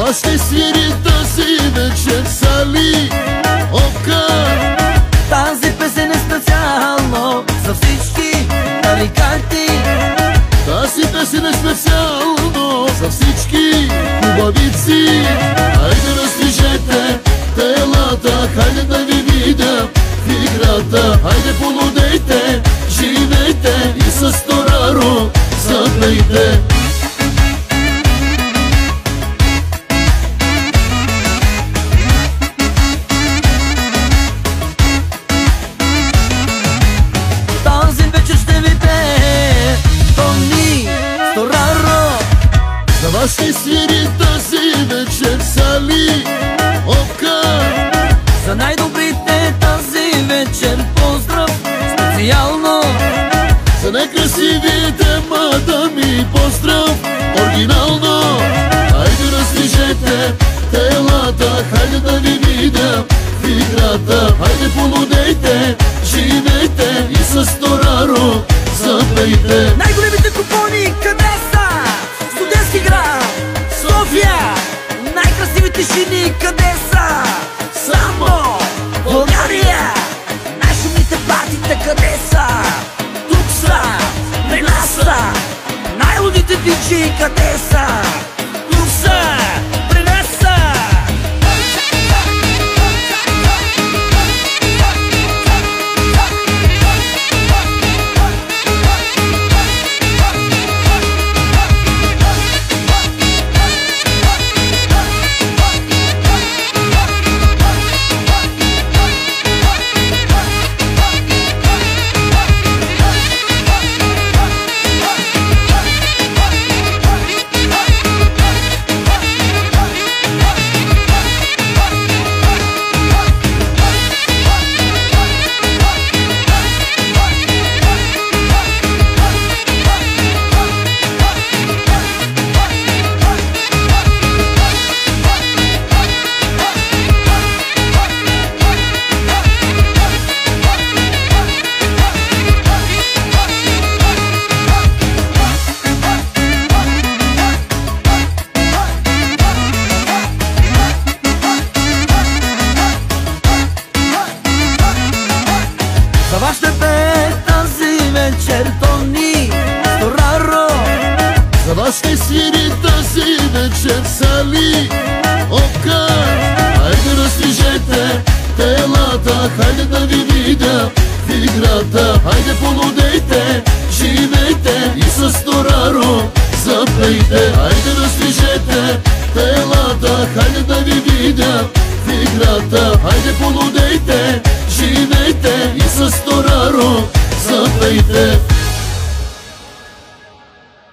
вас ще свири тази вечер Сали Ока. Тази песен е специално за всички тарикати. Тази песен е специално за всички хубавици. Хайде раздвижете телата, хайде да ви видя в играта. Хайде полудейте, живейте и с Тораро запейте. Тази вечер ще ви пее Тони Тораро. За вас ще свири тази вечер Сали Ока. За най-добрите тази вечер поздрав специално. За некрасивите мадами поздрав оригинално. Хайде раздвижете телата, хайде да ви видя в играта. Хайде полудейте, живейте и с Тораро запейте. Най-големите купони къде са? Студентски град, София. Най-красивите жени къде са? Само България. Най-шумните партита къде са? Тук са, при нас са. Най-лудите диджи къде са? Тук са, при нас са. За вас ще пее тази вечер Тони Тораро. За вас ще свири тази вечер Сали Ока. Хайде раздвижете телата, хайде да ви видя в играта. Хайде полудейте, живейте и с Тораро запейте. Хайде раздвижете телата, хайде да ви видя в играта. Хайде полудейте, живейте и с Тораро запейте.